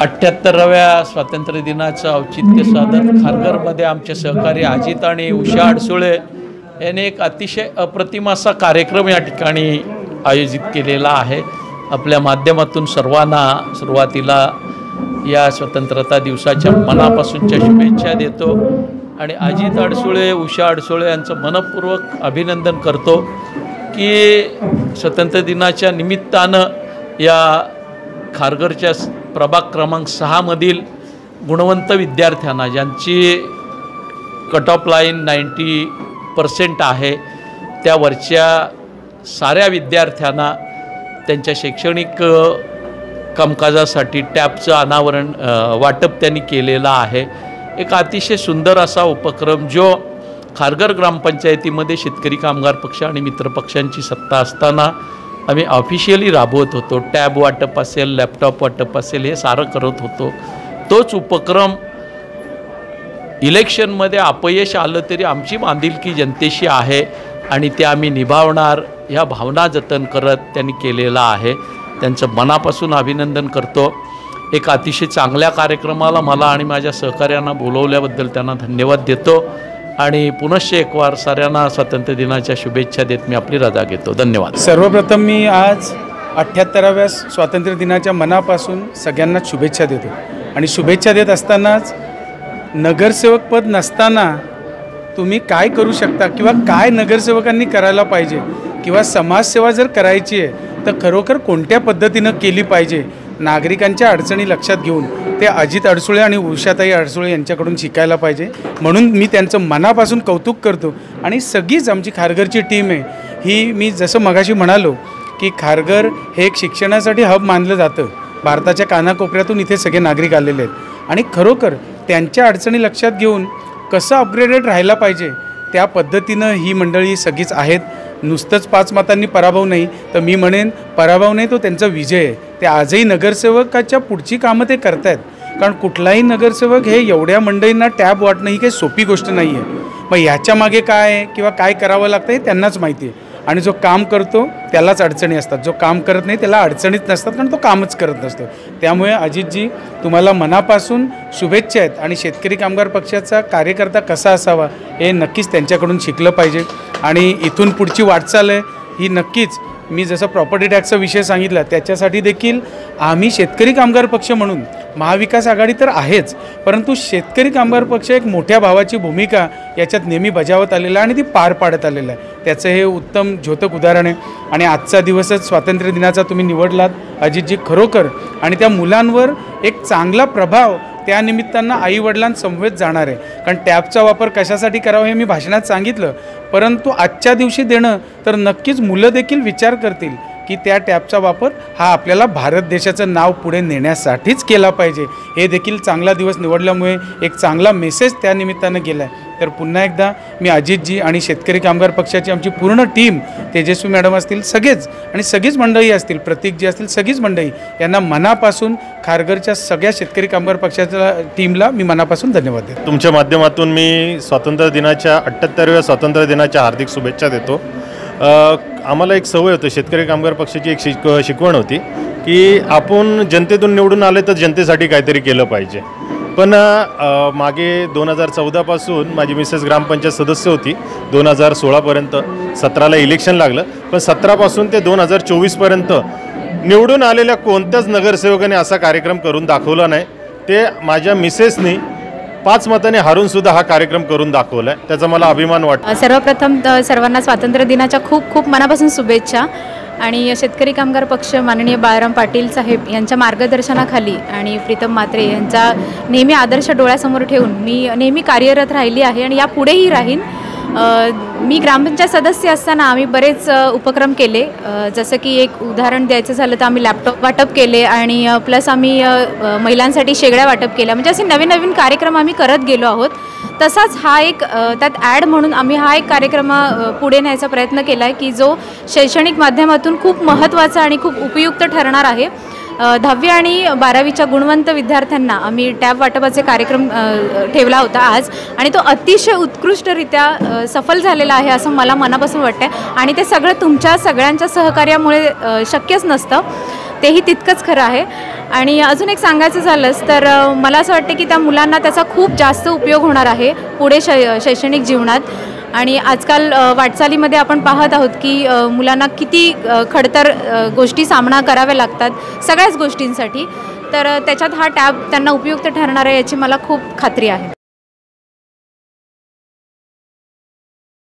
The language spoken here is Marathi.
78व्या स्वातंत्र्य दिनाचं औचित्य साधत खारघरमध्ये आमचे सहकारी अजित आणि उषा अडसुळे यांनी एक अतिशय अप्रतिम असा कार्यक्रम या ठिकाणी आयोजित केलेला आहे। आपल्या माध्यमातून सर्वांना सुरुवातीला या स्वतंत्रता दिवसाच्या मनापासूनच्या शुभेच्छा देतो आणि अजित अडसुळे उषा अडसुळे यांचं मनपूर्वक अभिनंदन करतो की स्वतंत्र दिनाच्या निमित्तानं या खारघरच्या प्रभाग क्रमांक 6 मधील गुणवंत विद्यार्थ्यांना ज्यांची कट ऑफ लाईन 90% आहे त्या वरच्या साऱ्या विद्यार्थ्यांना त्यांच्या शैक्षणिक कामकाजासाठी टॅबचं अनावरण वाटप त्यांनी केलेलं आहे। एक अतिशय सुंदर असा उपक्रम जो खारघर ग्रामपंचायतीमध्ये शेतकरी कामगार पक्ष आणि मित्रपक्षांची सत्ता असताना आम्ही ऑफिशियली राबवत होतो। टॅब वाटप असेल, लॅपटॉप वाटप असेल, हे सारं करत होतो। तोच उपक्रम इलेक्शनमध्ये अपयश आलं तरी आमची बांधिलकी जनतेशी आहे आणि ते आम्ही निभावणार ह्या भावना जतन करत त्यांनी केलेला आहे। त्यांचं मनापासून अभिनंदन करतो। एक अतिशय चांगल्या कार्यक्रमाला मला आणि माझ्या सहकाऱ्यांना बोलवल्याबद्दल त्यांना धन्यवाद देतो आणि पुनश्च एक वार साऱ्यांना स्वातंत्र्य दिनाच्या शुभेच्छा देत मी आपली रजा घेतो। धन्यवाद। सर्वप्रथम मी आज 78व्या स्वातंत्र्य दिनाच्या मनापासून सगळ्यांना शुभेच्छा देतो आणि शुभेच्छा देत असतानाच नगरसेवक पद नसताना तुम्ही काय करू शकता किंवा काय नगरसेवकांनी करायला पाहिजे किंवा समाजसेवा जर करायची आहे तर खरोखर कोणत्या पद्धतीनं केली पाहिजे, नागरिकांच्या अडचणी लक्षात घेऊन ते अजित अडसुळे आणि उषाताई अडसुळे यांच्याकडून शिकायला पाहिजे। म्हणून मी त्यांचं मनापासून कौतुक करतो आणि सगळीच आमची खारघरची टीम आहे ही, मी जसं मगाशी म्हणालो की खारघर हे एक शिक्षणासाठी हब मानलं जातं। भारताच्या कानाकोपऱ्यातून इथे सगळे नागरिक आलेले आहेत आणि खरोखर त्यांच्या अडचणी लक्षात घेऊन कसं अपग्रेडेड राहायला पाहिजे त्या पद्धतीनं ही मंडळी सगळीच आहेत। नुसतंच 5 मतांनी पराभव नाही तर मी म्हणेन पराभव नाही तो त्यांचा विजय आहे। ते आजही नगरसेवकाच्या पुढची कामं ते करत आहेत, कारण कुठलाही नगरसेवक हे एवढ्या मंडळींना टॅब वाटणं ही काही सोपी गोष्ट नाही आहे। मग ह्याच्या मागे काय आहे किंवा काय करावं लागतं हे त्यांनाच माहिती आहे आणि जो काम करतो त्यालाच अडचणी असतात, जो काम करत नाही त्याला अडचणीच नसतात कारण तो कामच करत नसतो। त्यामुळे अजितजी तुम्हाला मनापासून शुभेच्छा आहेत आणि शेतकरी कामगार पक्षाचा कार्यकर्ता कसा असावा हे नक्कीच त्यांच्याकडून शिकलं पाहिजे आणि इथून पुढची वाटचाल आहे ही नक्कीच, मी जसं प्रॉपर्टी टॅक्सचा विषय सांगितला त्याच्यासाठी देखील आम्ही शेतकरी कामगार पक्ष म्हणून महाविकास आघाडी तर आहेच, परंतु शेतकरी कामगार पक्ष एक मोठ्या भावाची भूमिका याच्यात नेहमी बजावत आलेला आहे आणि ती पार पाडत आलेलं आहे। त्याचं हे उत्तम द्योतक उदाहरण आहे आणि आजचा दिवसच स्वातंत्र्य दिनाचा तुम्ही निवडलात अजितजी, खरोखर आणि त्या मुलांवर एक चांगला प्रभाव त्या निमित्तानं आईवडिलांसमवेत जाणार आहे। कारण टॅबचा वापर कशासाठी करावा हे मी भाषणात सांगितलं, परंतु आजच्या दिवशी देणं तर नक्कीच मुलं देखील विचार करतील की त्या टॅबचा वापर हा आपल्याला भारत देशाचं नाव पुढे नेण्यासाठीच केला पाहिजे। हे देखील चांगला दिवस निवडल्यामुळे एक चांगला मेसेज त्या निमित्तानं गेला आहे। तर पुन्हा एकदा मी अजितजी आणि शेतकरी कामगार पक्षाची आमची पूर्ण टीम, तेजस्वी मॅडम असतील सगळेच आणि सगळीच मंडळी असतील, प्रतीकजी असतील, सगळीच मंडळी यांना मनापासून खारघरच्या सगळ्या शेतकरी कामगार पक्षाच्या टीमला मी मनापासून धन्यवाद देतो। तुमच्या माध्यमातून मी स्वातंत्र्य दिनाच्या 78व्या स्वातंत्र्य दिनाच्या हार्दिक शुभेच्छा देतो। आम्हाला एक सवय होती, शेतकरी कामगार पक्षाची एक शिकवण होती की आपण जनतेतून निवडून आले तर जनतेसाठी काहीतरी केलं पाहिजे। पण मागे 2014 पासून माझी मिसेस ग्रामपंचायत सदस्य होती 2016पर्यंत, 17ला इलेक्शन लागलं, पण 17 पासून ते 2024 पर्यंत निवडून आलेल्या कोणत्याच नगरसेवकाने असा कार्यक्रम करून दाखवला नाही। ते माझ्या मिसेसनी 5 मतांनी हारून सुद्धा हा कार्यक्रम करून दाखवला आहे, त्याचा मला अभिमान वाटतो। सर्वप्रथम सर्वांना स्वातंत्र्य दिनाच्या खूप खूप मनापासून शुभेच्छा आणि शेतकरी कामगार पक्ष माननीय बाळाराम पाटील साहेब यांच्या मार्गदर्शनाखाली आणि प्रीतम म्हात्रे यांचा नेहमी आदर्श डोळ्यासमोर ठेवून मी नेहमी कार्यरत राहिली आहे आणि यापुढेही राहीन। मी ग्रामपंचायत सदस्य असताना आम्ही बरेच उपक्रम केले, जसं की एक उदाहरण द्यायचं झालं तर आम्ही लॅपटॉप वाटप केले आणि प्लस आम्ही महिलांसाठी शेगड्या वाटप केल्या, म्हणजे असे नवीन नवीन कार्यक्रम आम्ही करत गेलो आहोत। तसाच हा एक त्यात ॲड म्हणून आम्ही हा एक कार्यक्रम पुढे न्यायचा प्रयत्न केला आहे की जो शैक्षणिक माध्यमातून खूप महत्त्वाचा आणि खूप उपयुक्त ठरणार आहे। 10वी आणि 12वीच्या गुणवंत विद्यार्थ्यांना आम्ही टॅब वाटपाचे कार्यक्रम ठेवला होता आज आणि तो अतिशय उत्कृष्टरित्या सफल झालेला आहे असं मला मनापासून वाटतं आणि ते सगळं तुमच्या सगळ्यांच्या सहकार्यामुळे शक्यच नसतं। तेही तितकंच खरं आहे. आणि अजून एक सांगायचं झालंच तर मला असं वाटतं की त्या मुलांना त्याचा खूप जास्त उपयोग होणार आहे पुढे शैक्षणिक जीवनात. आणि आजकाल वाटचालीमध्ये आपण पाहत आहोत की मुलांना किती खडतर गोष्टी सामना कराव्या लागतात सगळ्याच गोष्टींसाठी. तर त्याच्यात हा टॅब त्यांना उपयुक्त ठरणार आहे याची मला खूप खात्री आहे.